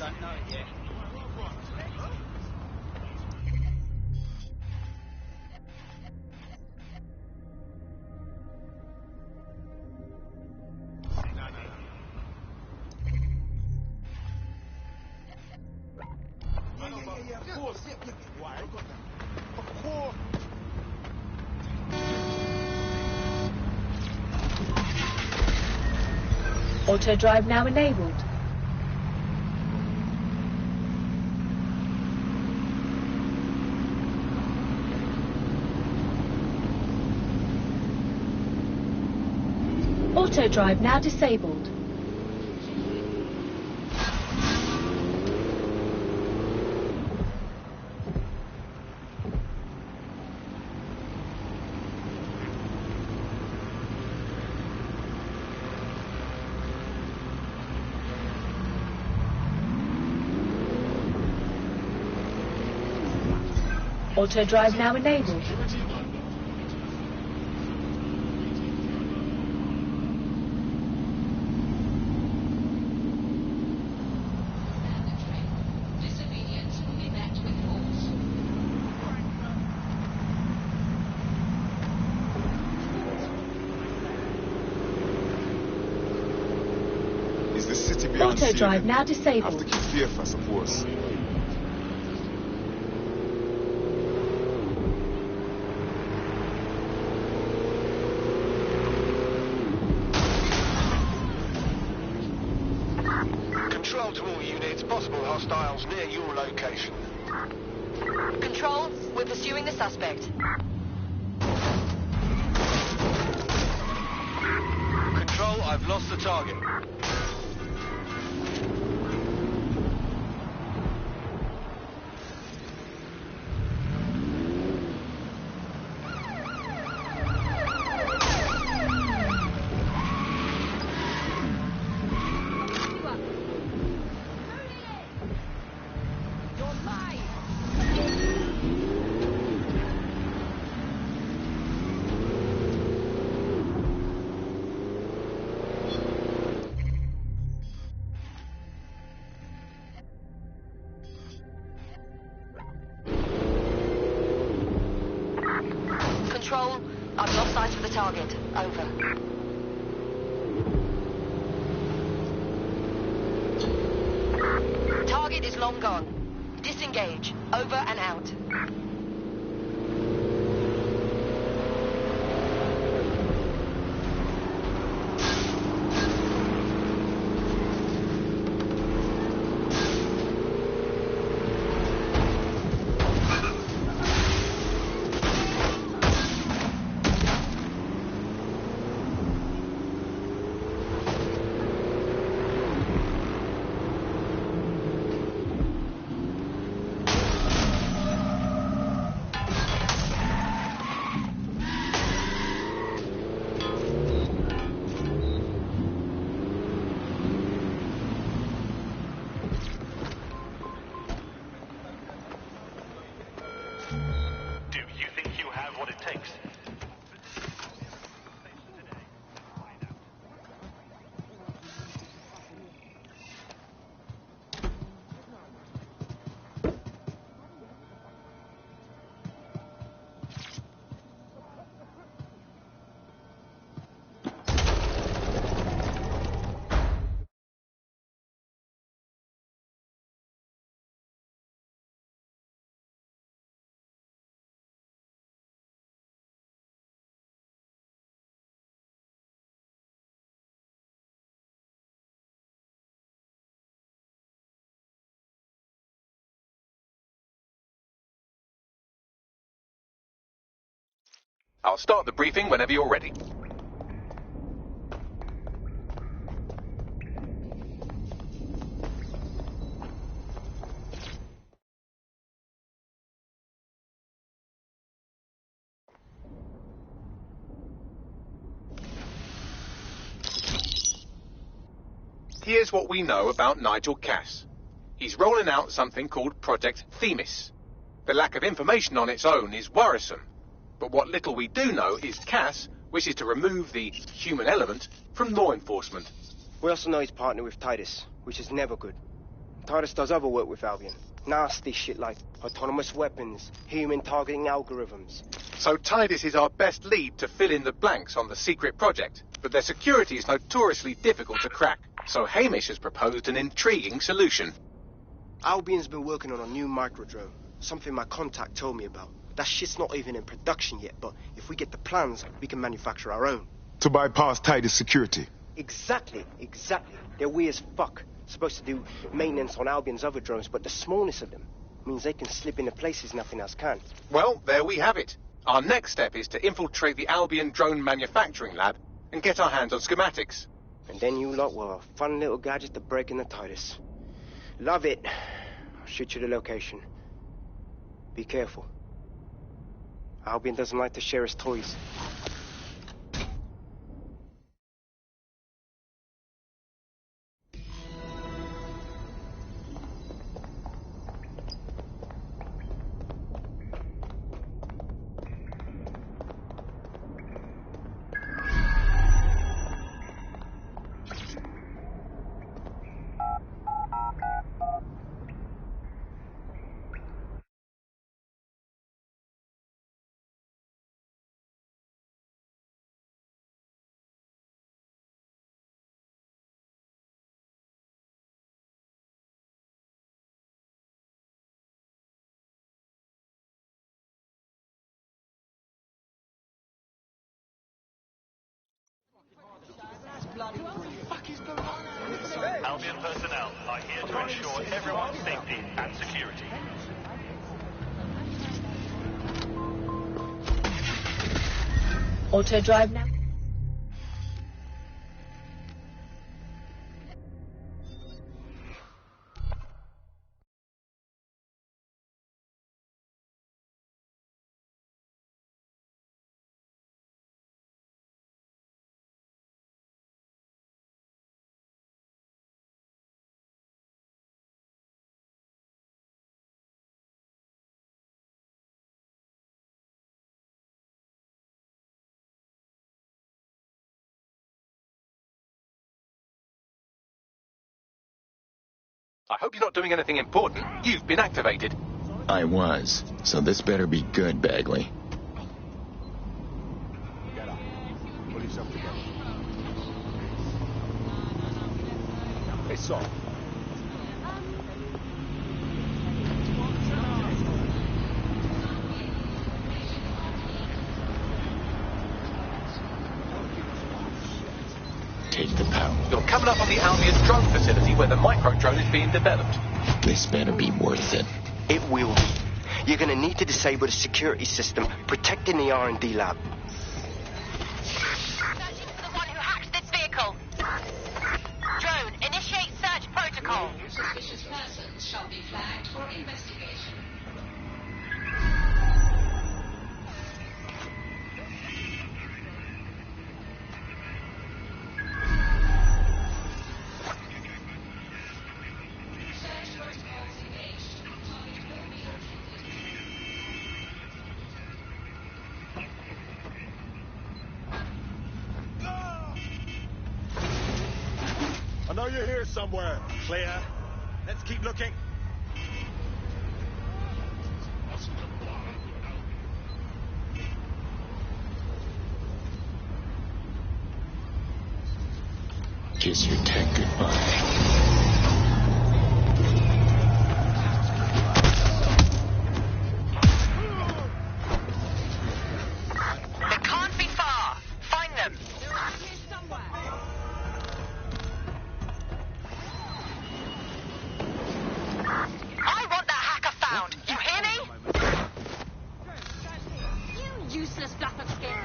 don't know it yet. Yeah, of course. Yeah. Why? I got that. Of course. Auto drive now enabled. Auto drive now disabled. Auto drive now enabled. Disobedience will be met with force. Is the city beyond Auto drive ceiling? now Have to disabled. keep faith, I suppose. Control to all units, possible hostiles near your location. Control, we're pursuing the suspect. Control, I've lost the target. Control, I've lost sight of the target. Over. Target is long gone. Disengage. Over and out. Do you think you have what it takes? I'll start the briefing whenever you're ready. Here's what we know about Nigel Cass. He's rolling out something called Project Themis. The lack of information on its own is worrisome. But what little we do know is Cass wishes to remove the human element from law enforcement. We also know he's partnered with Titus, which is never good. Titus does other work with Albion. Nasty shit like autonomous weapons, human targeting algorithms. So Titus is our best lead to fill in the blanks on the secret project, but their security is notoriously difficult to crack. So Hamish has proposed an intriguing solution. Albion's been working on a new microdrone, something my contact told me about. That shit's not even in production yet, but if we get the plans, we can manufacture our own. To bypass Titus security. Exactly. They're weird as fuck. Supposed to do maintenance on Albion's other drones, but the smallness of them means they can slip into places nothing else can. Well, there we have it. Our next step is to infiltrate the Albion drone manufacturing lab and get our hands on schematics. And then you lot will have a fun little gadget to break in the Titus. Love it. I'll shoot you the location. Be careful. Albion doesn't like to share his toys. Albion personnel are here to ensure everyone's safety and security. Auto drive now. I hope you're not doing anything important. You've been activated. I was, so this better be good, Bagley. Get up. Pull yourself together. Hey, Saul. Take the power. You're coming up on the Albion drone facility where the micro-drone is being developed. This better be worth it. It will be. You're gonna need to disable the security system protecting the R&D lab. Searching for the one who hacked this vehicle. Drone, initiate search protocol. Suspicious persons shall be flagged for investigation. Search protocols engaged. Target will be located. I know you're here somewhere. Clear. Let's keep looking. Kiss your tech goodbye. They can't be far. Find them. I want that hacker found. You hear me? You useless flap of skin.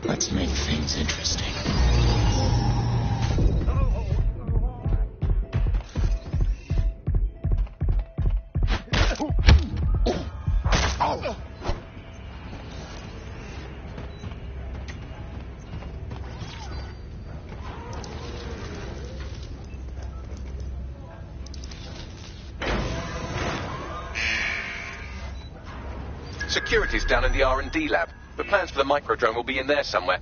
Let's make things interesting. Security's down in the R&D lab. The plans for the microdrone will be in there somewhere.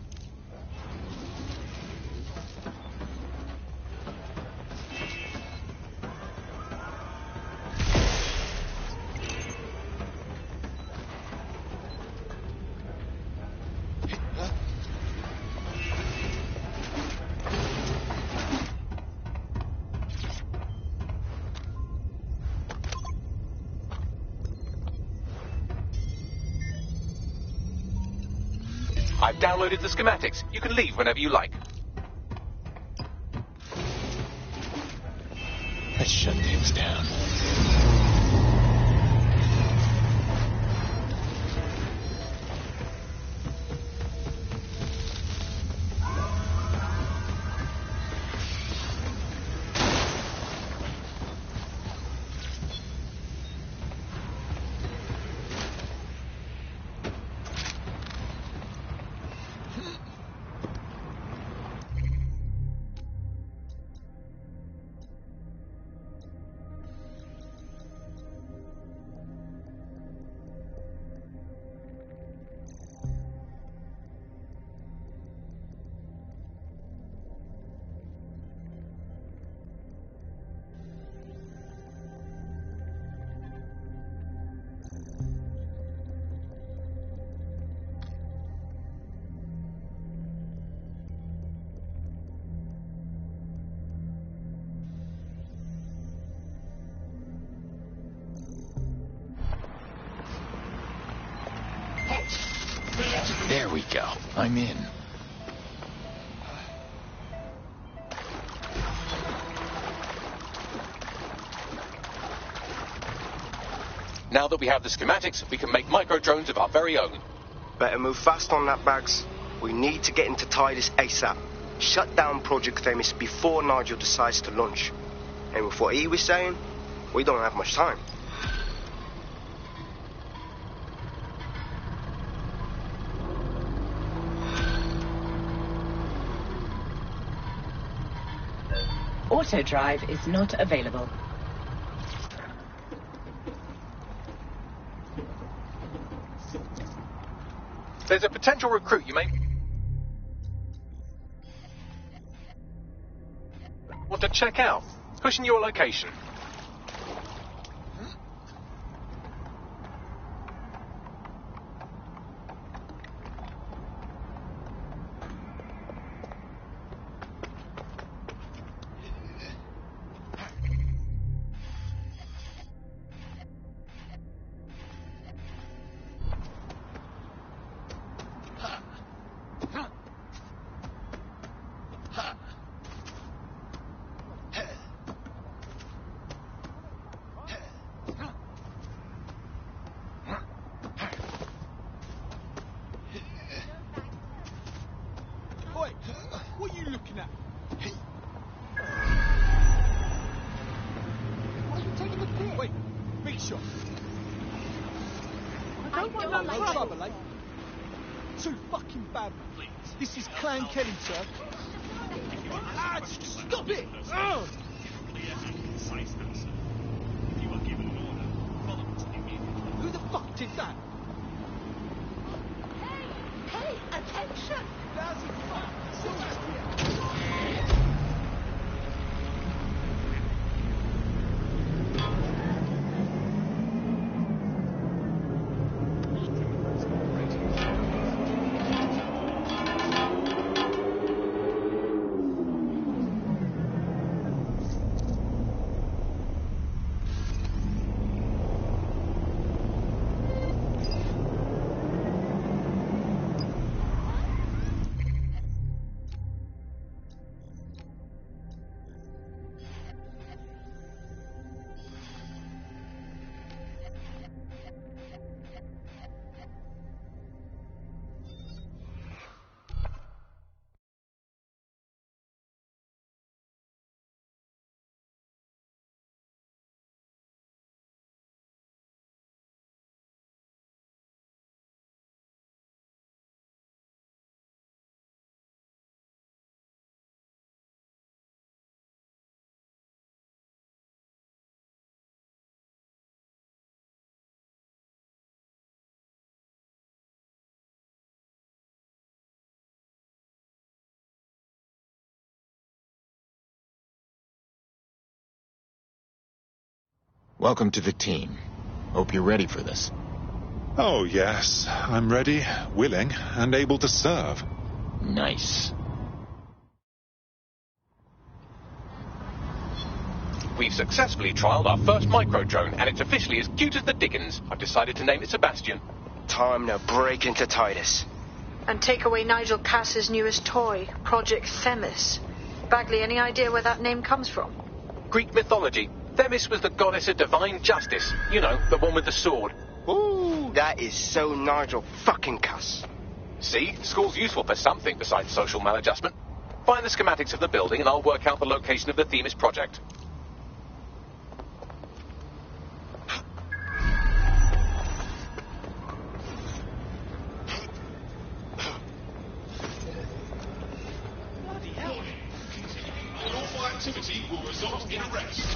I've downloaded the schematics. You can leave whenever you like. Let's shut things down. There we go. I'm in. Now that we have the schematics, we can make microdrones of our very own. Better move fast on that, Bags. We need to get into Titus ASAP. Shut down Project Themis before Nigel decides to launch. And with what he was saying, we don't have much time. Auto drive is not available. There's a potential recruit you may want to check out. Pushing your location. Oi, what are you looking at? Why are you taking the piss? Wait, big shot. I don't want no trouble, eh? Too fucking bad, please. This is Clan Kelly, sir. Ah, stop it! Ugh. Who the fuck did that? Hey, attention! Lousy fuck! Welcome to the team. Hope you're ready for this. Oh, yes. I'm ready, willing, and able to serve. Nice. We've successfully trialled our first micro-drone, and it's officially as cute as the dickens. I've decided to name it Sebastian. Time to break into Titus. And take away Nigel Cass's newest toy, Project Themis. Bagley, any idea where that name comes from? Greek mythology. Themis was the goddess of divine justice. You know, the one with the sword. Ooh, that is so Nigel fucking Cuss. See? School's useful for something besides social maladjustment. Find the schematics of the building and I'll work out the location of the Themis project. Unlawful activity will result in arrest.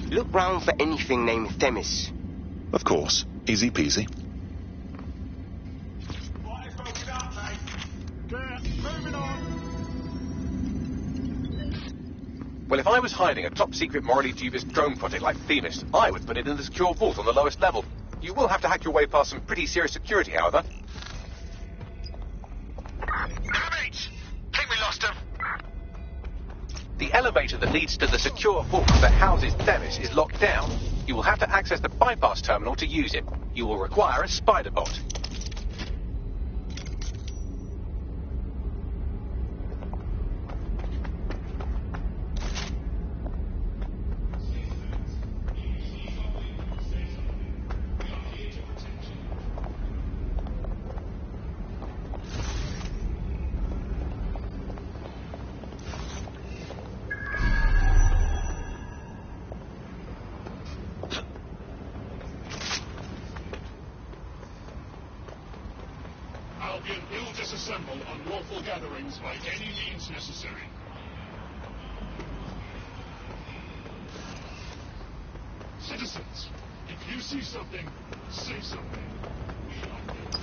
Look round for anything named Themis. Of course. Easy peasy. Well, if I was hiding a top-secret, morally dubious drone project like Themis, I would put it in the secure vault on the lowest level. You will have to hack your way past some pretty serious security, however. Mates! Think we lost him. The elevator that leads to the secure vault that houses Themis is locked down. You will have to access the bypass terminal to use it. You will require a spider bot. Albion will disassemble unlawful gatherings by any means necessary. Citizens, if you see something, say something. We are here.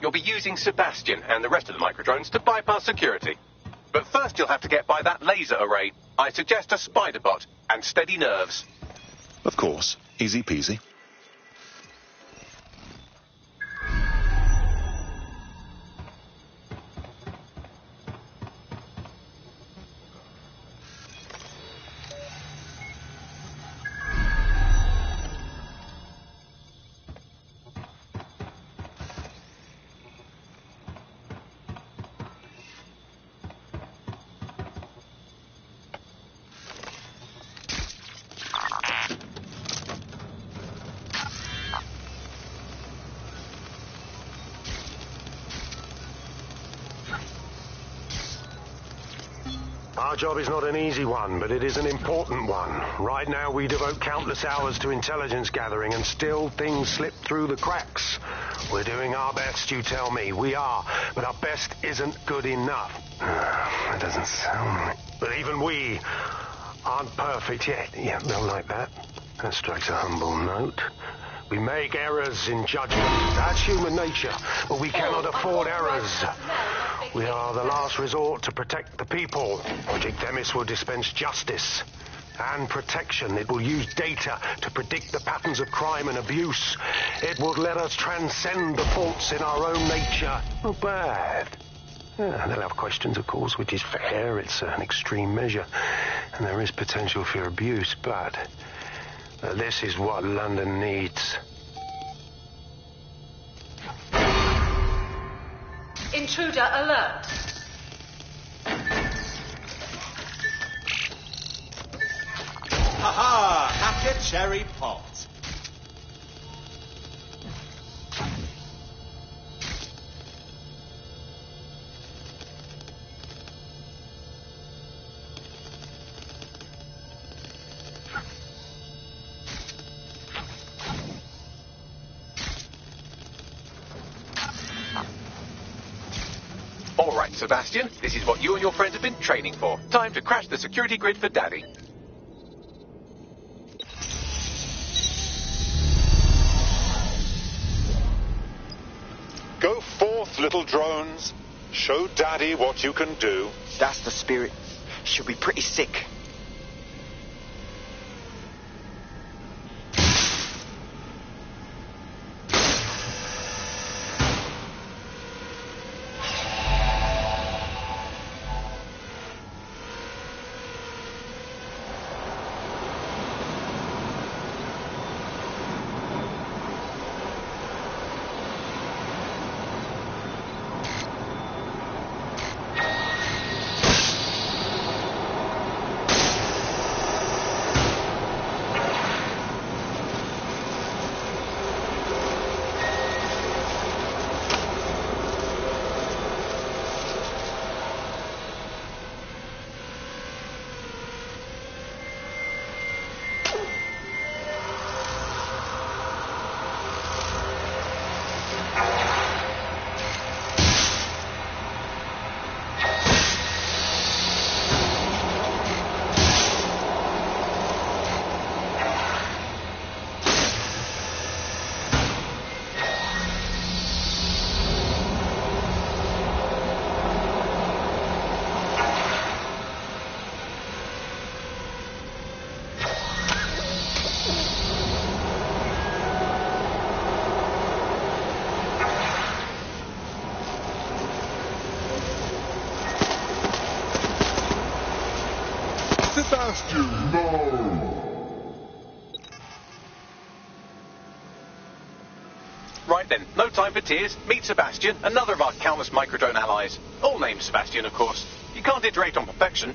You'll be using Sebastian and the rest of the microdrones to bypass security. But first you'll have to get by that laser array. I suggest a spider bot and steady nerves. Of course. Easy peasy. Our job is not an easy one, but it is an important one. Right now we devote countless hours to intelligence gathering, and still things slip through the cracks. We're doing our best, you tell me. We are, but our best isn't good enough. That doesn't sound right. But even we aren't perfect yet. Yeah, don't like that. That strikes a humble note. We make errors in judgment. That's human nature, but we cannot afford errors. We are the last resort to protect the people. Project Themis will dispense justice and protection. It will use data to predict the patterns of crime and abuse. It will let us transcend the faults in our own nature. Not bad. Yeah, they'll have questions, of course, which is fair. It's an extreme measure, and there is potential for abuse, but this is what London needs. Intruder alert. Haha! Hacker cherry pot. All right, Sebastian, this is what you and your friends have been training for. Time to crash the security grid for Daddy. Go forth, little drones. Show Daddy what you can do. That's the spirit. She'll be pretty sick. Sebastian, no! Right then, no time for tears. Meet Sebastian, another of our countless microdrone allies. All named Sebastian, of course. You can't iterate on perfection.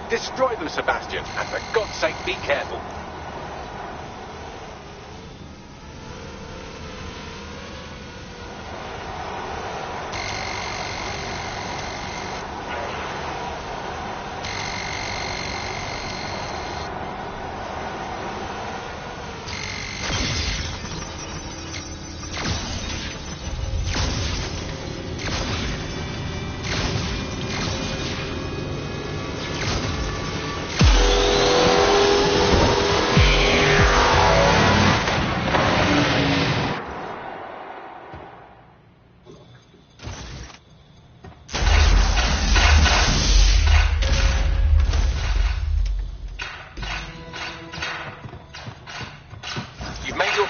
Destroy them, Sebastian, and for God's sake, be careful.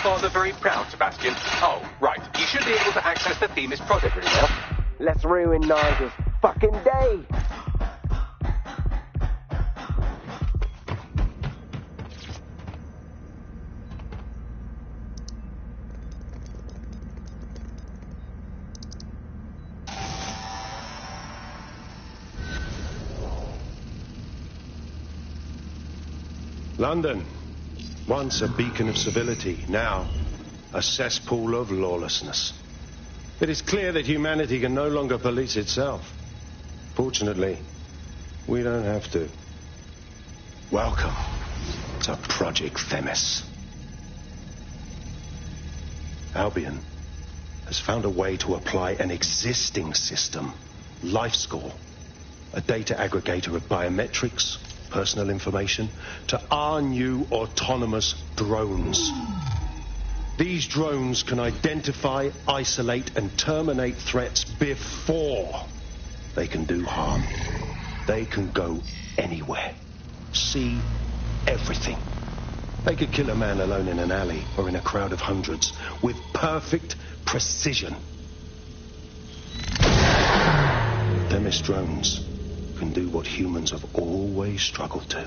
Father very proud, Sebastian. Oh, right. You should be able to access the Themis project really now. Let's ruin Nigel's fucking day. London. Once a beacon of civility, now a cesspool of lawlessness. It is clear that humanity can no longer police itself. Fortunately, we don't have to. Welcome to Project Themis. Albion has found a way to apply an existing system, LifeScore, a data aggregator of biometrics, personal information, to our new autonomous drones. These drones can identify, isolate, and terminate threats before they can do harm. They can go anywhere, see everything. They could kill a man alone in an alley or in a crowd of hundreds with perfect precision. Themis drones can do what humans have always struggled to.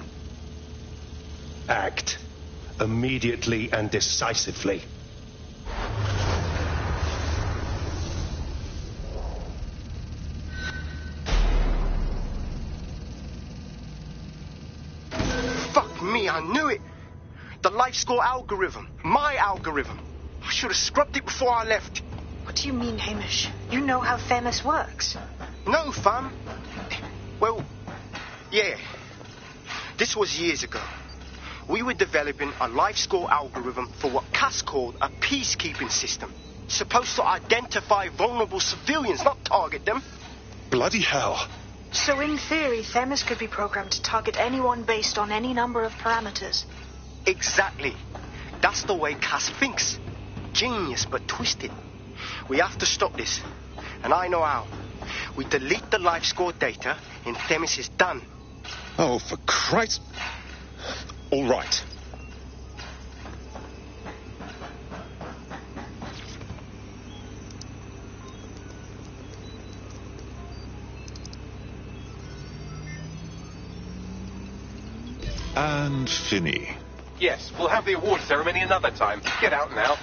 Act immediately and decisively. Fuck me, I knew it! The LifeScore algorithm. My algorithm. I should have scrubbed it before I left. What do you mean, Hamish? You know how Themis works. No, fam. Well, yeah. This was years ago. We were developing a LifeScore algorithm for what Cass called a peacekeeping system. Supposed to identify vulnerable civilians, not target them. Bloody hell. So in theory, Themis could be programmed to target anyone based on any number of parameters. Exactly. That's the way Cass thinks. Genius, but twisted. We have to stop this. And I know how. We delete the LifeScore data and Themis is done. Oh, for Christ. All right. And Finney. Yes, we'll have the award ceremony another time. Get out now.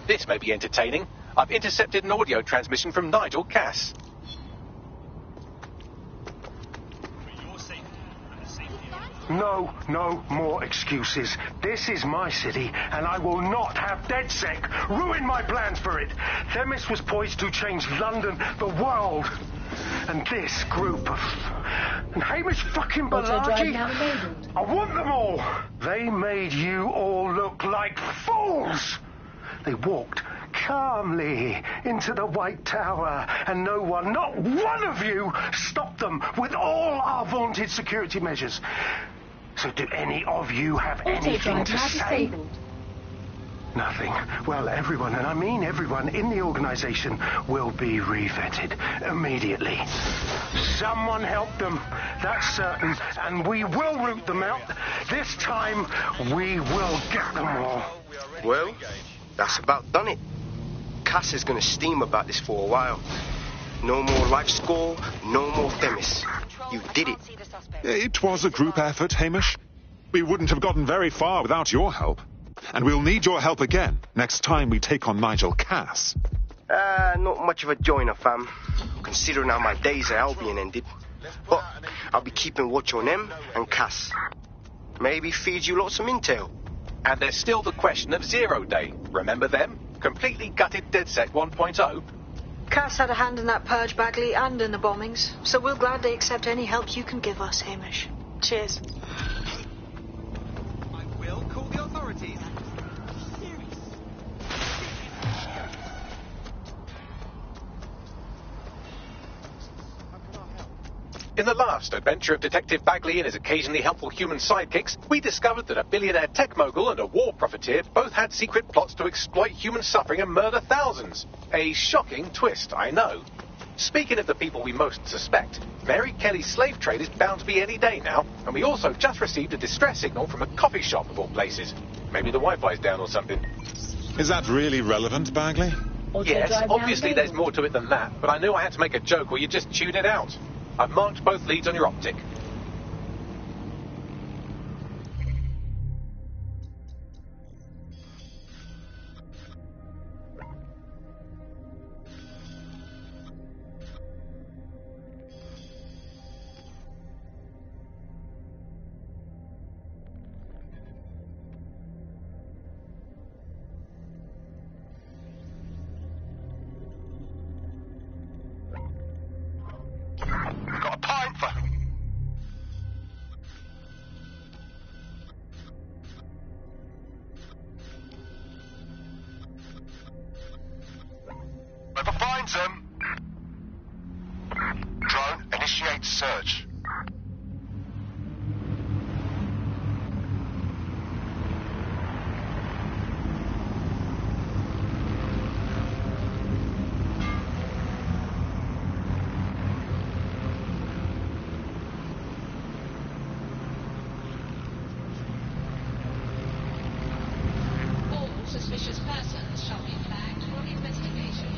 This may be entertaining. I've intercepted an audio transmission from Nigel Cass. No more excuses. This is my city, and I will not have DedSec ruin my plans for it. Themis was poised to change London, the world. And this group of... And Hamish fucking Balaji. I want them all. They made you all look like fools. They walked calmly into the White Tower, and no one, not one of you, stopped them with all our vaunted security measures. So do any of you have anything to say? Nothing. Well, everyone, and I mean everyone in the organization, will be re-vetted immediately. Someone help them, that's certain, and we will root them out. This time, we will get them all. Well, that's about done it. Cass is gonna steam about this for a while. No more life score, no more Themis. You did it. It was a group effort, Hamish. We wouldn't have gotten very far without your help. And we'll need your help again next time we take on Nigel Cass. Not much of a joiner, fam. Considering how my days at Albion ended. But I'll be keeping watch on them and Cass. Maybe feed you lots of intel. And there's still the question of Zero Day. Remember them? Completely gutted DedSec 1.0. Cass had a hand in that purge, Bagley, and in the bombings, so we'll gladly accept any help you can give us, Hamish. Cheers. I will call the authorities. In the last adventure of Detective Bagley and his occasionally helpful human sidekicks, we discovered that a billionaire tech mogul and a war profiteer both had secret plots to exploit human suffering and murder thousands. A shocking twist, I know. Speaking of the people we most suspect, Mary Kelly's slave trade is bound to be any day now, and we also just received a distress signal from a coffee shop of all places. Maybe the Wi-Fi's down or something. Is that really relevant, Bagley? Yes, obviously there's more to it than that, but I knew I had to make a joke or you'd just tune it out. I've marked both leads on your optic. Got a pint for... Whoever finds them... Drone, initiate search. Suspicious persons shall be flagged for investigation.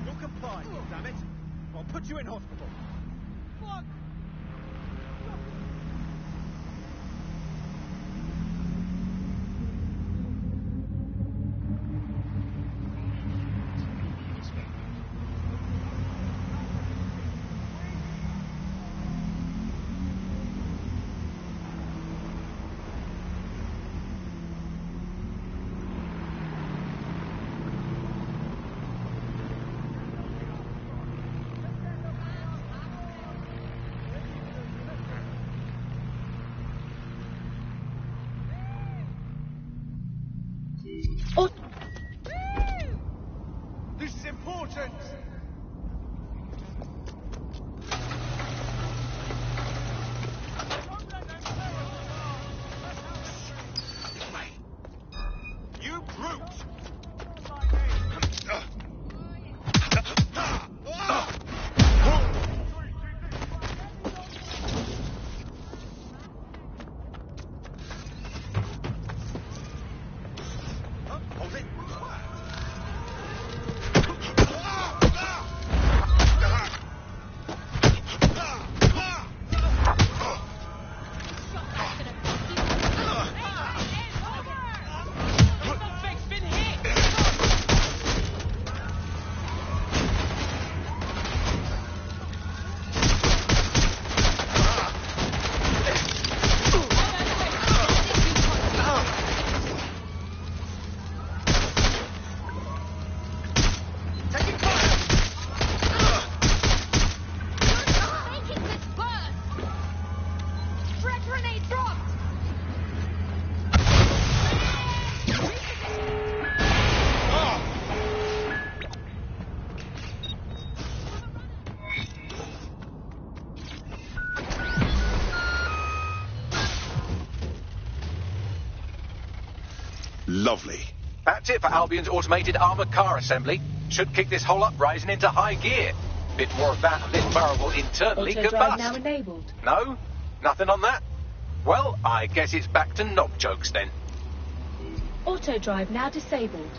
You're compliant, damn it. I'll put you in hospital. Fuck! Oh. This is important! You brute! Hold it! lovely. That's it for Albion's automated armoured car assembly. Should kick this whole uprising into high gear. Bit more of that and this variable internally could Auto-drive bust. now enabled. No? Nothing on that? Well, I guess it's back to knob jokes then. Auto-drive now disabled.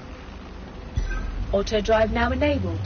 Auto-drive now enabled.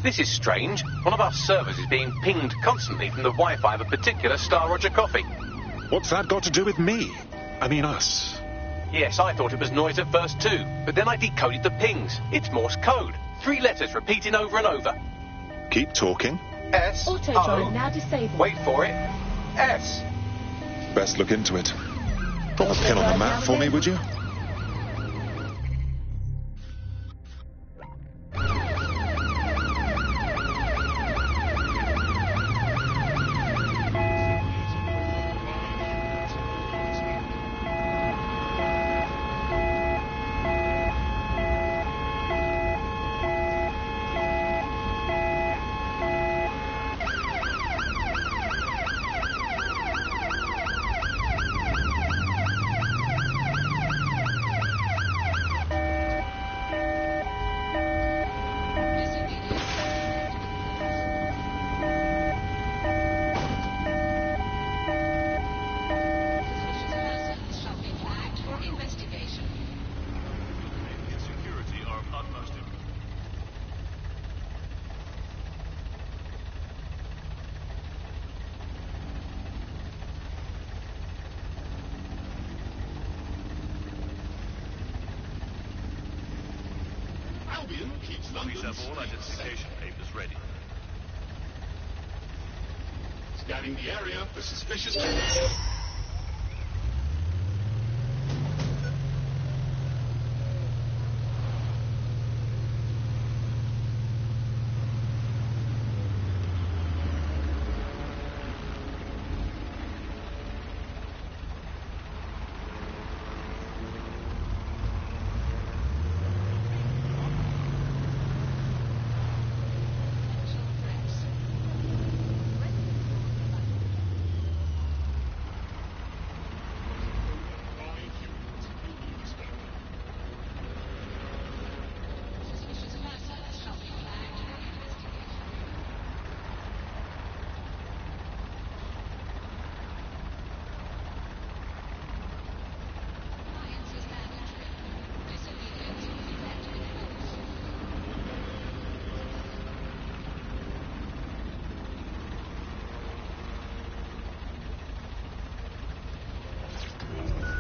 This is strange. One of our servers is being pinged constantly from the Wi-Fi of a particular Star Roger coffee. What's that got to do with me? I mean us. Yes, I thought it was noise at first too, but then I decoded the pings. It's Morse code. 3 letters repeating over and over. Keep talking. S. Auto-drive now disabled. Wait for it. S. Best look into it. Drop a pin on the map for me, would you? Police have all identification papers ready. Scanning the area for suspicious.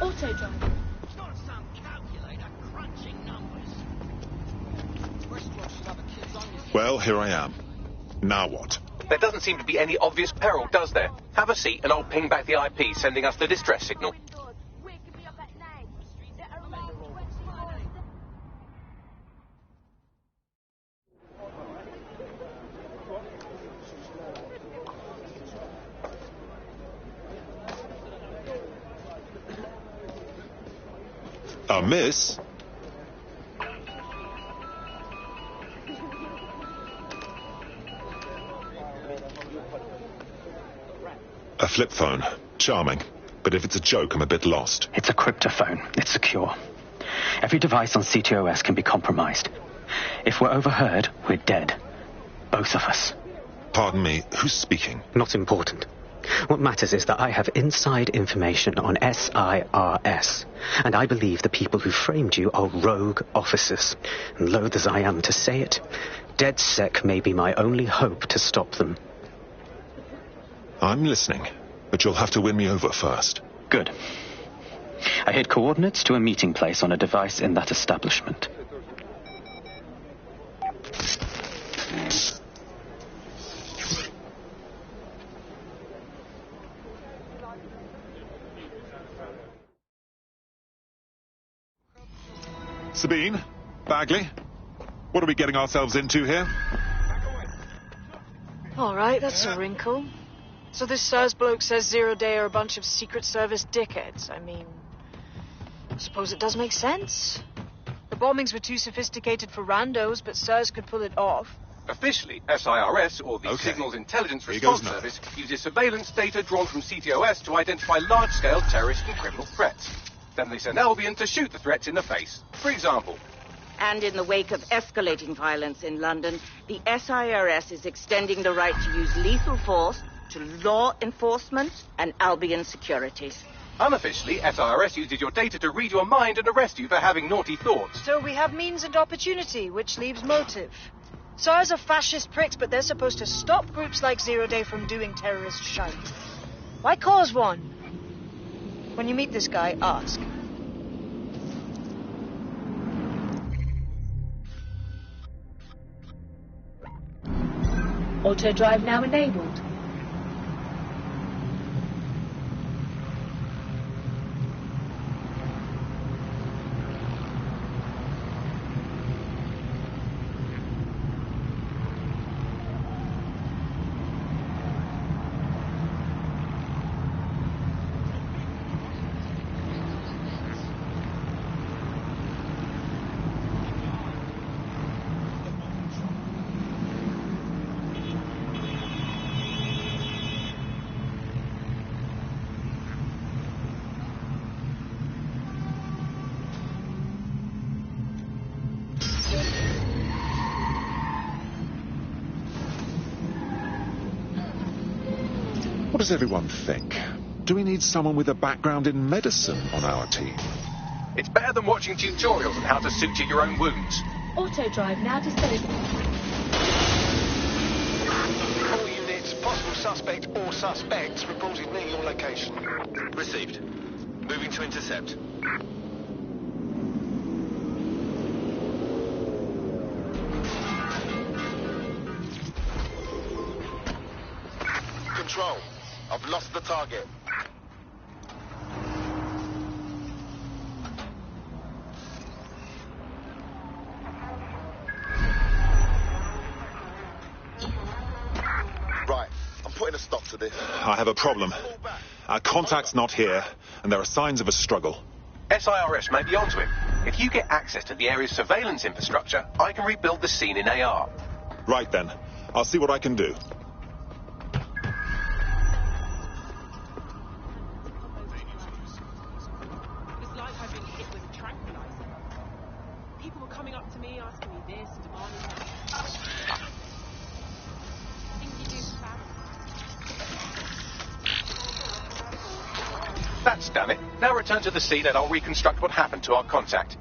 Auto-drive. It's not some calculator crunching numbers. Restaurant should have a kid's onion. Well, here I am. Now what? There doesn't seem to be any obvious peril, does there? Have a seat and I'll ping back the IP sending us the distress signal. Miss? A flip phone. Charming. But if it's a joke, I'm a bit lost. It's a cryptophone. It's secure. Every device on CTOS can be compromised. If we're overheard, we're dead. Both of us. Pardon me, who's speaking? Not important. What matters is that I have inside information on SIRS, and I believe the people who framed you are rogue officers. And loath as I am to say it, DedSec may be my only hope to stop them. I'm listening, but you'll have to win me over first. Good. I hid coordinates to a meeting place on a device in that establishment. Sabine? Bagley? What are we getting ourselves into here? All right, that's a wrinkle. So this SIRS bloke says Zero Day are a bunch of Secret Service dickheads. I mean, I suppose it does make sense. The bombings were too sophisticated for randos, but SIRS could pull it off. Officially, SIRS, or the Signals Intelligence Response Service, uses surveillance data drawn from CTOS to identify large-scale terrorist and criminal threats. Then they send Albion to shoot the threats in the face. For example. And in the wake of escalating violence in London, the SIRS is extending the right to use lethal force to law enforcement and Albion securities. Unofficially, SIRS uses your data to read your mind and arrest you for having naughty thoughts. So we have means and opportunity, which leaves motive. SIRS are fascist pricks, but they're supposed to stop groups like Zero Day from doing terrorist shite. Why cause one? When you meet this guy, ask. Auto drive now enabled. What does everyone think? Do we need someone with a background in medicine on our team? It's better than watching tutorials on how to suture your own wounds. Auto drive now disabled. All units, possible suspect or suspects reported near your location. Received. Moving to intercept. Control. I've lost the target. Right. I'm putting a stop to this. I have a problem. Our contact's not here, and there are signs of a struggle. SIRS may be onto him. If you get access to the area's surveillance infrastructure, I can rebuild the scene in AR. Right then. I'll see what I can do. That's done it. Now return to the scene and I'll reconstruct what happened to our contact.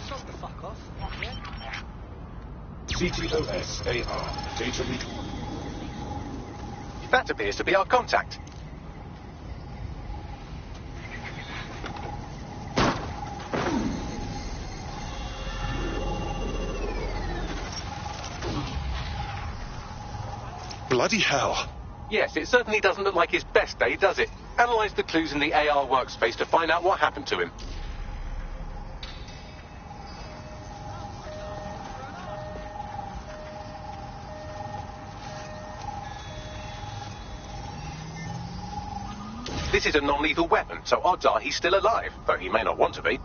Shut the fuck off. CTOS AR. Data leak. That appears to be our contact. Bloody hell. Yes, it certainly doesn't look like his best day, does it? Analyze the clues in the AR workspace to find out what happened to him. This is a non-lethal weapon, so odds are he's still alive, though he may not want to be.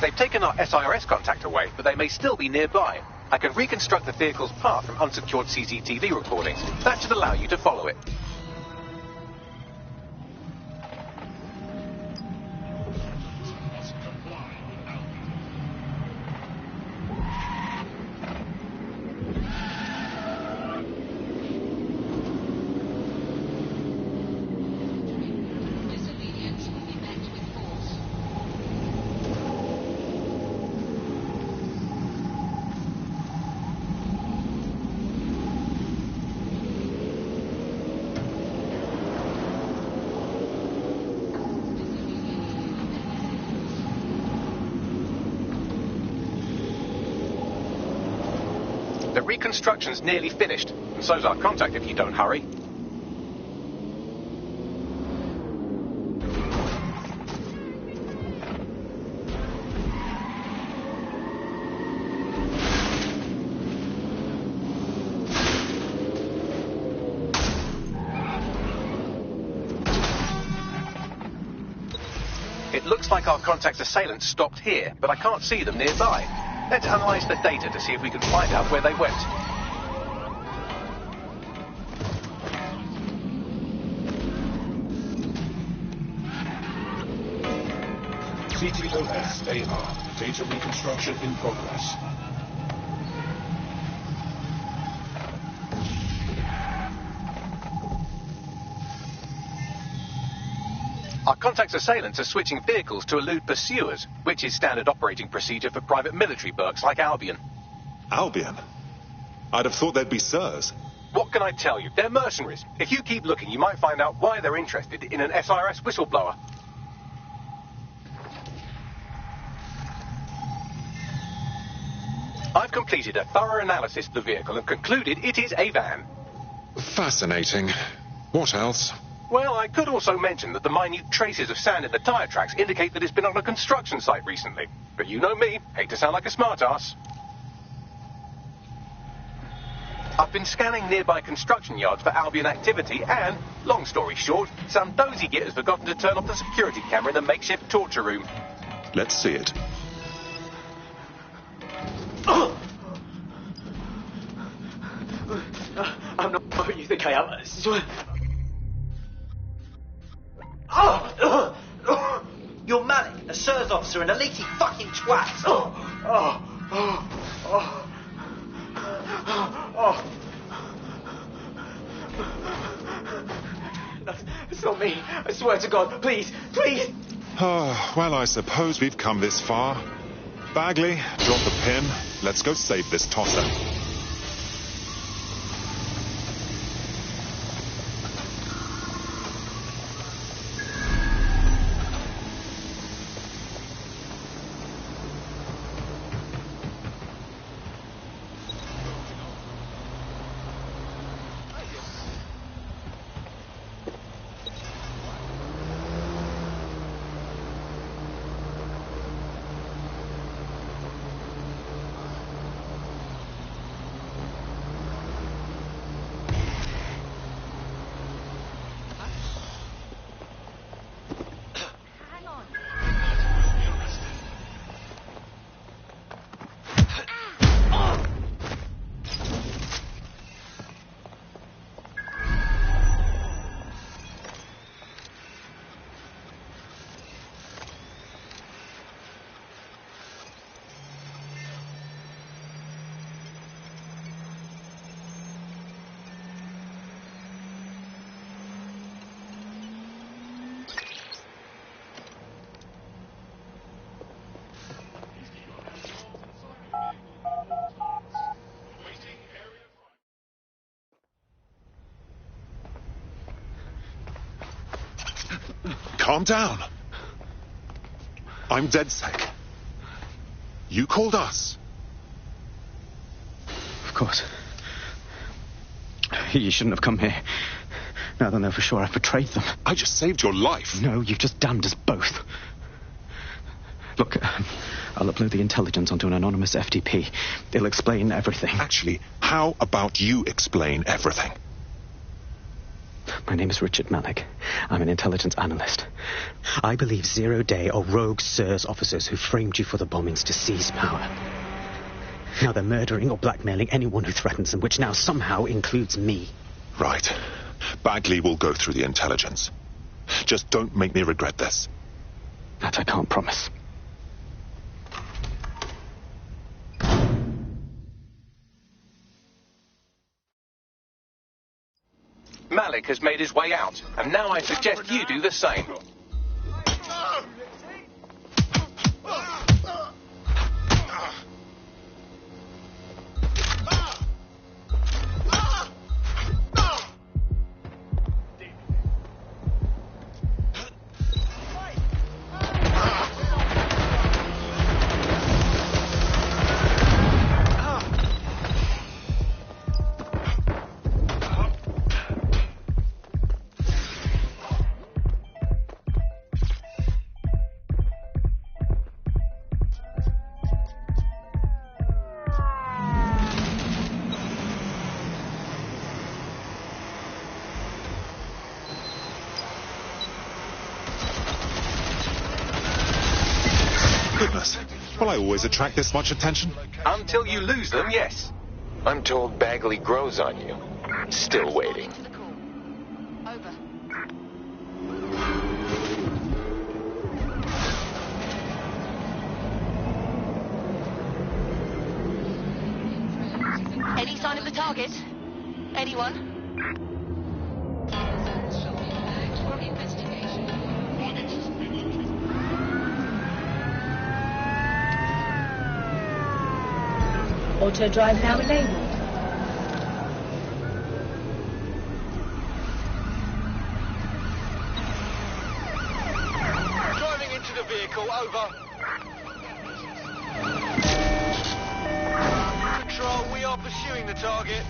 They've taken our SIRS contact away, but they may still be nearby. I can reconstruct the vehicle's path from unsecured CCTV recordings. That should allow you to follow it. construction's nearly finished, and so's our contact if you don't hurry. It looks like our contact's assailants stopped here, but I can't see them nearby. Let's analyze the data to see if we can find out where they went. CTOS-AR. Data reconstruction in progress. Our contact's assailants are switching vehicles to elude pursuers, which is standard operating procedure for private military burks like Albion. Albion? I'd have thought they'd be SIRS. What can I tell you? They're mercenaries. If you keep looking, you might find out why they're interested in an SIRS whistleblower. I've completed a thorough analysis of the vehicle and concluded it is a van. Fascinating. What else? Well, I could also mention that the minute traces of sand in the tyre tracks indicate that it's been on a construction site recently. But you know me, hate to sound like a smartass. I've been scanning nearby construction yards for Albion activity and, long story short, some dozy git has forgotten to turn off the security camera in the makeshift torture room. Let's see it. I'm not who you think I am. You're Malik, a SIRS officer and a leaky fucking twat. No, it's not me. I swear to God. Please, please. Oh, well, I suppose we've come this far. Bagley, drop the pin. Let's go save this tosser. Calm down. I'm DedSec. You called us. Of course. You shouldn't have come here. Now they'll know for sure I've betrayed them. I just saved your life. No, you've just damned us both. Look, I'll upload the intelligence onto an anonymous FTP. It'll explain everything. Actually, how about you explain everything? My name is Richard Malik. I'm an intelligence analyst. I believe Zero Day are rogue SIRS officers who framed you for the bombings to seize power. Now they're murdering or blackmailing anyone who threatens them, which now somehow includes me. Right. Bagley will go through the intelligence. Just don't make me regret this. That I can't promise. Malik has made his way out, and now I suggest you do the same. Will I always attract this much attention? Until you lose them, yes. I'm told Bagley grows on you. Still waiting. Over. Any sign of the target? Anyone? Auto drive now enabled. Driving into the vehicle, over. Control, we are pursuing the target.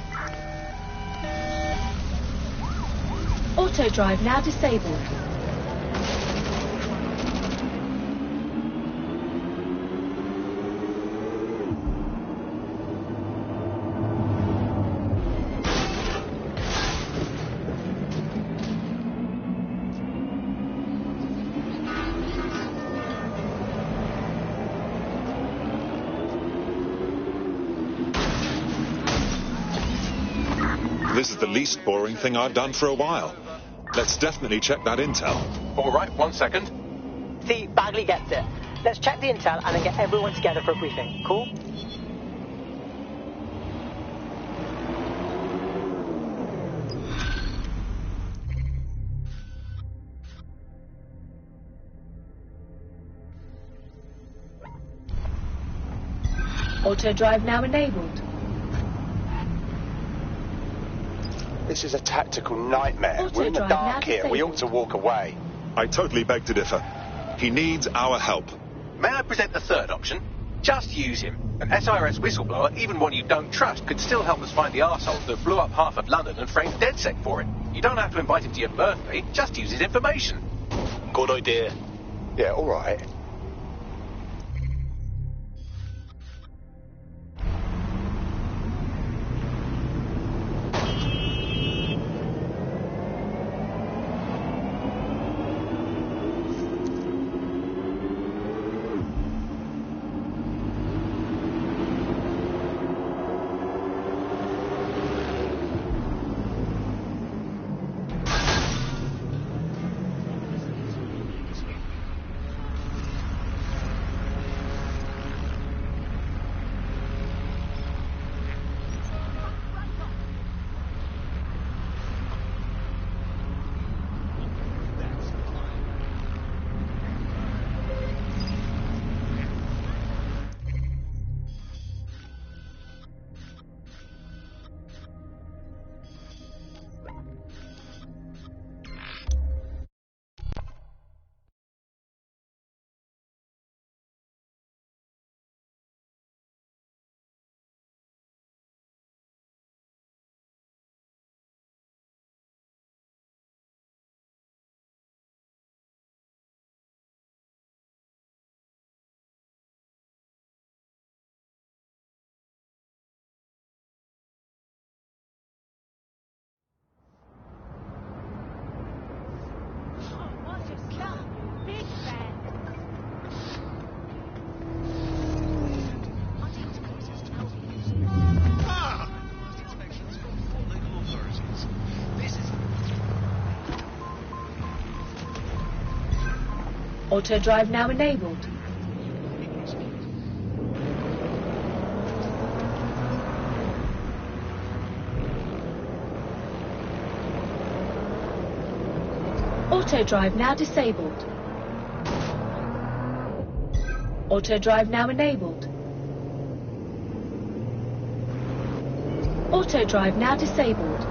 Auto drive now disabled. This is the least boring thing I've done for a while. Let's definitely check that intel. All right, 1 second. See, Bagley gets it. Let's check the intel and then get everyone together for a briefing. Cool? Auto drive now enabled. This is a tactical nightmare. Auto We're in the drive dark now here. We ought to walk away. I totally beg to differ. He needs our help. May I present a third option? Just use him. An SIRS whistleblower, even one you don't trust, could still help us find the arseholes that blew up half of London and framed DedSec for it. You don't have to invite him to your birthday, just use his information. Good idea. Yeah, all right. Auto drive now enabled. Auto drive now disabled. Auto drive now enabled. Auto drive now disabled.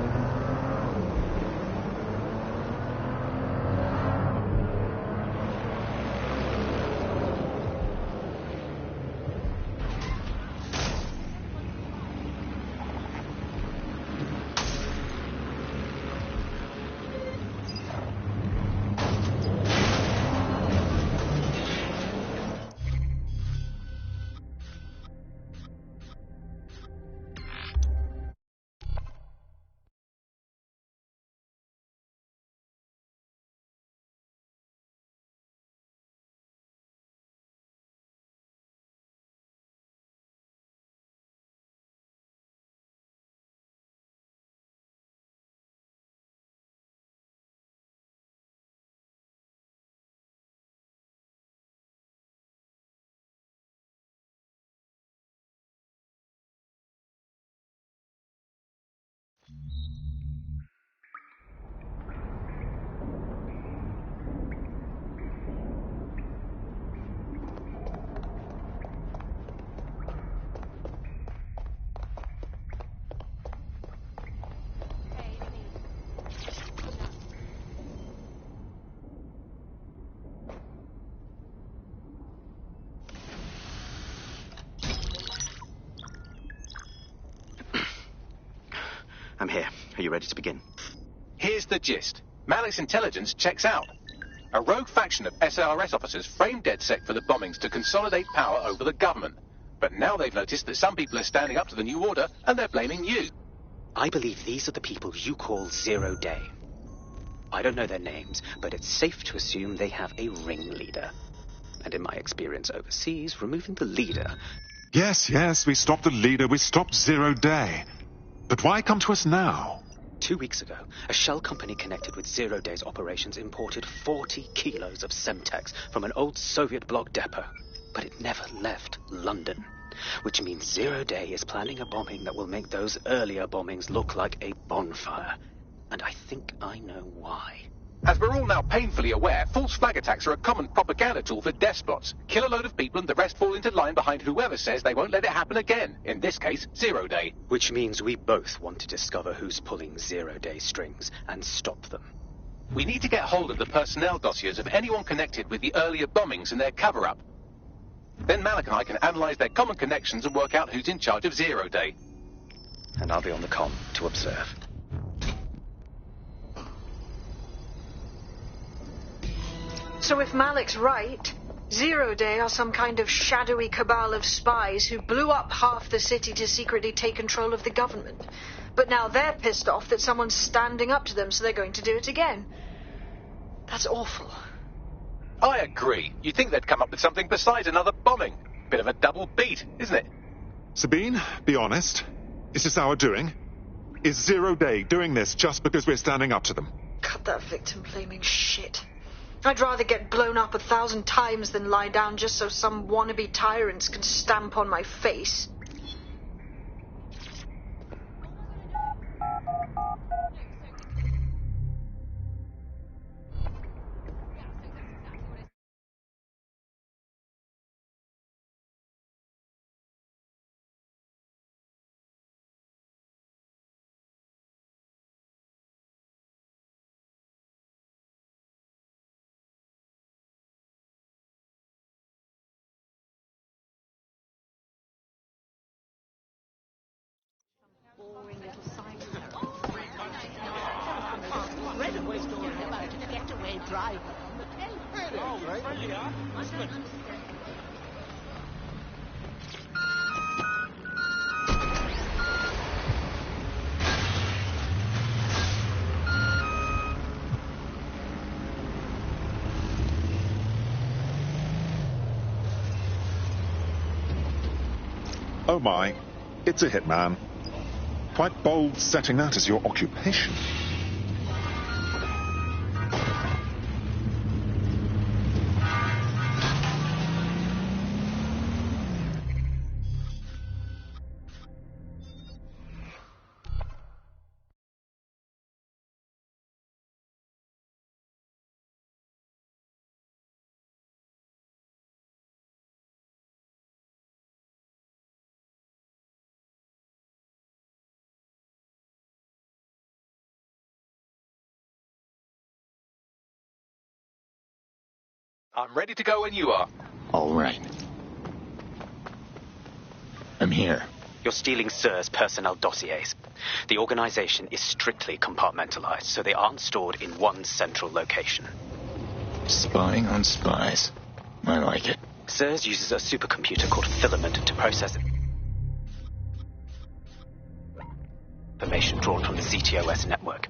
I'm here. Are you ready to begin? Here's the gist. Malik's intelligence checks out. A rogue faction of SARS officers framed DedSec for the bombings to consolidate power over the government. But now they've noticed that some people are standing up to the new order, and they're blaming you. I believe these are the people you call Zero Day. I don't know their names, but it's safe to assume they have a ringleader. And in my experience overseas, removing the leader... Yes, we stopped the leader, we stopped Zero Day. But why come to us now? 2 weeks ago, a shell company connected with Zero Day's operations imported 40 kilos of Semtex from an old Soviet bloc depot. But it never left London. Which means Zero Day is planning a bombing that will make those earlier bombings look like a bonfire. And I think I know why. As we're all now painfully aware, false flag attacks are a common propaganda tool for despots. Kill a load of people and the rest fall into line behind whoever says they won't let it happen again. In this case, Zero Day. Which means we both want to discover who's pulling Zero Day strings and stop them. We need to get hold of the personnel dossiers of anyone connected with the earlier bombings and their cover-up. Then Malik and I can analyze their common connections and work out who's in charge of Zero Day. And I'll be on the comm to observe. So if Malik's right, Zero Day are some kind of shadowy cabal of spies who blew up half the city to secretly take control of the government. But now they're pissed off that someone's standing up to them, so they're going to do it again. That's awful. I agree. You'd think they'd come up with something besides another bombing. Bit of a double beat, isn't it? Sabine, be honest. Is this our doing? Is Zero Day doing this just because we're standing up to them? Cut that victim-blaming shit. I'd rather get blown up 1,000 times than lie down just so some wannabe tyrants can stamp on my face. Oh my, it's a hitman. Quite bold setting that as your occupation. I'm ready to go when you are. All right. I'm here. You're stealing SIR's personnel dossiers. The organization is strictly compartmentalized, so they aren't stored in one central location. Spying on spies. I like it. SIRS uses a supercomputer called Filament to process information drawn from the ZTOS network.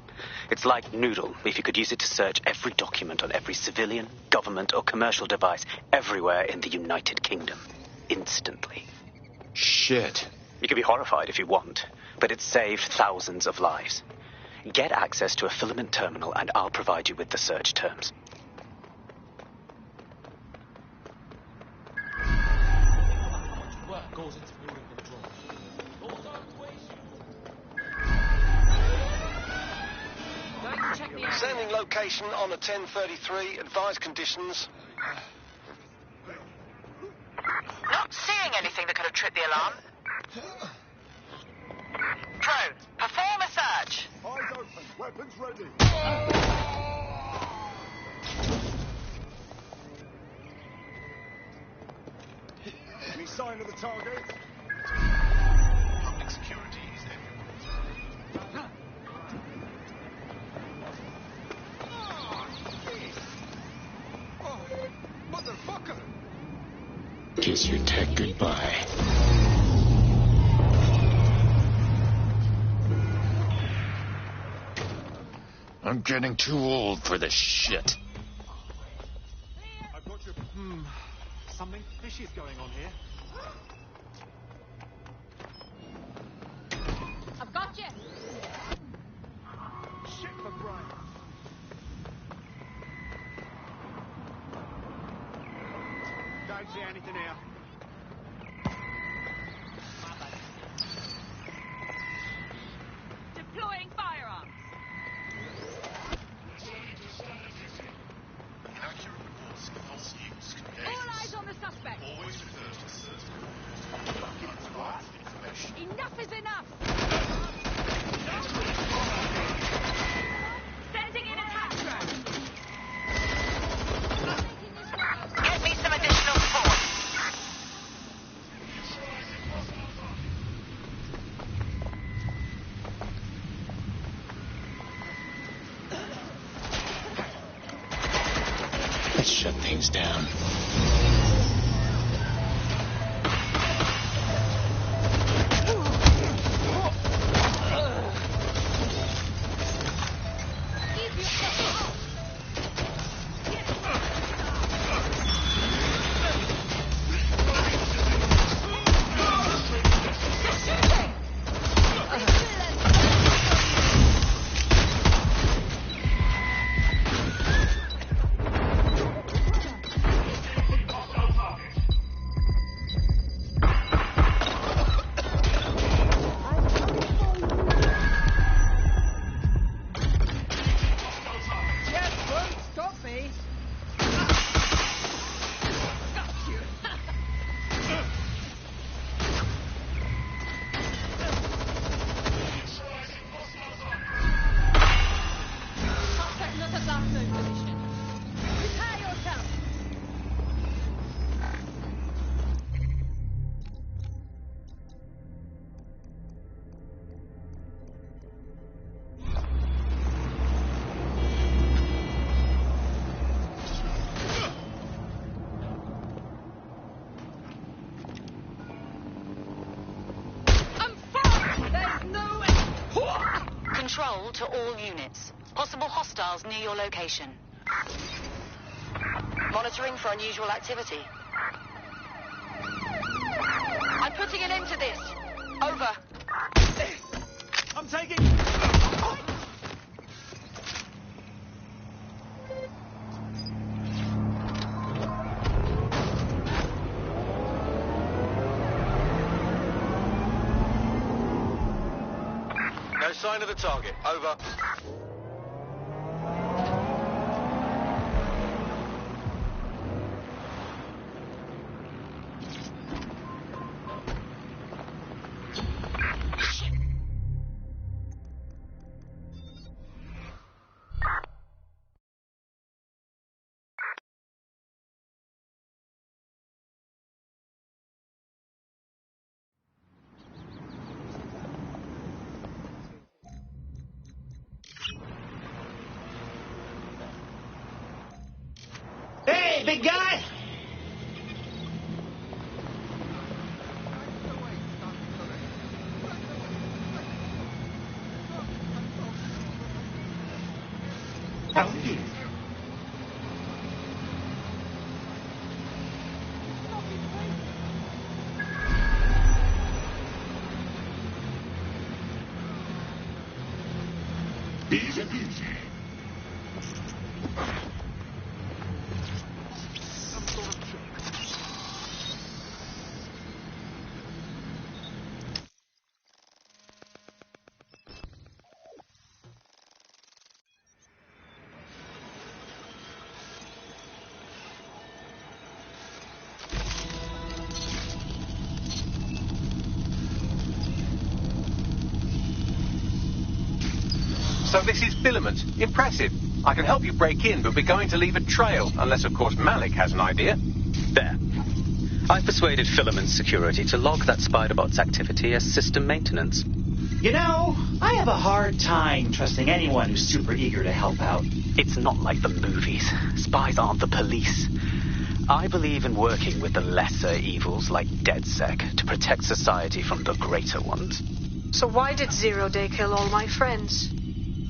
It's like Noodle, if you could use it to search every document on every civilian, government, or commercial device everywhere in the United Kingdom. Instantly. Shit. You can be horrified if you want, but it's saved thousands of lives. Get access to a Filament terminal and I'll provide you with the search terms. Work goes into building control. location on a 1033. Advise conditions. Not seeing anything that could have tripped the alarm. Drone, perform a search. Eyes open, weapons ready. Any sign of the target? Public security is everywhere. Motherfucker! Kiss your tech goodbye. I'm getting too old for this shit. I've got you. Something fishy's going on here. I've got you. Shit for brain. Don't see anything here. Deploying firearms. Accurate reports of false use conveyed. All eyes on the suspect. Always refers to certain information. Enough is enough. Sending in attack drone. Get me some additional support. Let's shut things down. Control to all units. Possible hostiles near your location. Monitoring for unusual activity. I'm putting an end to this. Over. I'm taking... No sign of the target. Over. Hey, big guy! Found you. Easy peasy. So this is Filament. Impressive. I can help you break in, but we're going to leave a trail, unless, of course, Malik has an idea. There. I've persuaded Filament Security to log that Spider-Bot's activity as system maintenance. You know, I have a hard time trusting anyone who's super eager to help out. It's not like the movies. Spies aren't the police. I believe in working with the lesser evils like DedSec to protect society from the greater ones. So why did Zero Day kill all my friends?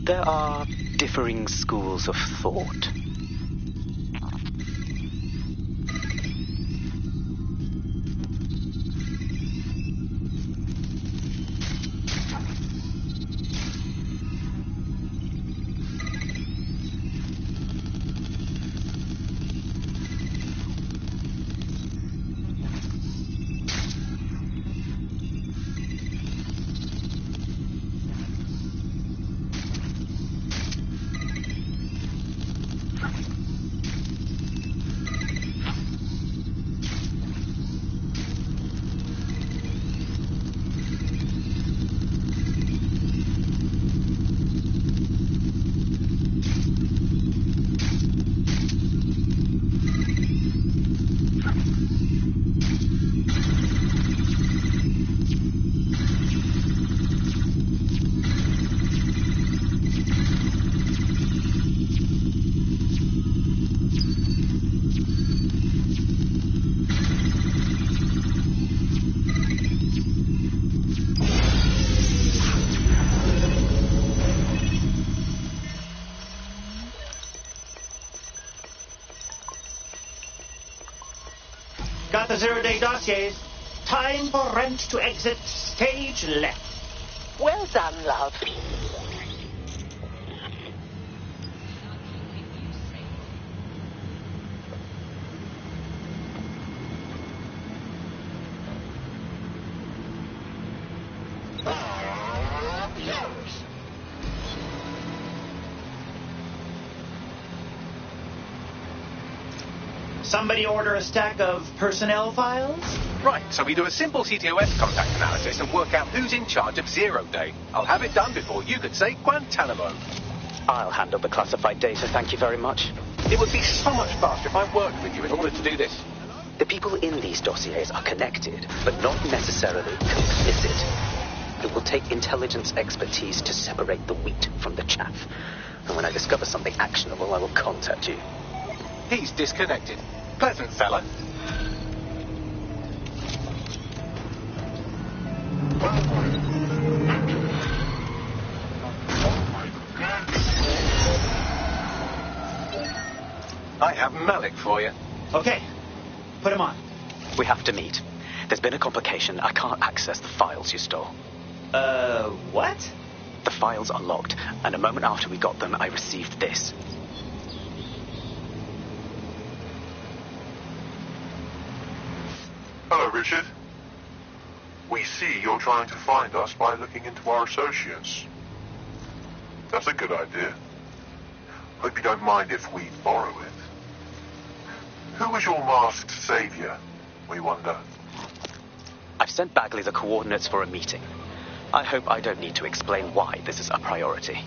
There are differing schools of thought. Got the zero-day dossiers. Time for Rent to exit stage left. Well done, love. Somebody order a stack of personnel files? Right, so we do a simple CTOS contact analysis and work out who's in charge of Zero Day. I'll have it done before you could say Guantanamo. I'll handle the classified data, thank you very much. It would be so much faster if I worked with you in order to do this. The people in these dossiers are connected, but not necessarily complicit. It will take intelligence expertise to separate the wheat from the chaff. And when I discover something actionable, I will contact you. He's disconnected. Pleasant fella. I have Malik for you. Okay. Put him on. We have to meet. There's been a complication. I can't access the files you stole. What? The files are logged, and a moment after we got them, I received this. Hello, Richard. We see you're trying to find us by looking into our associates. That's a good idea. Hope you don't mind if we borrow it. Who was your masked savior, we wonder? I've sent Bagley the coordinates for a meeting. I hope I don't need to explain why this is a priority.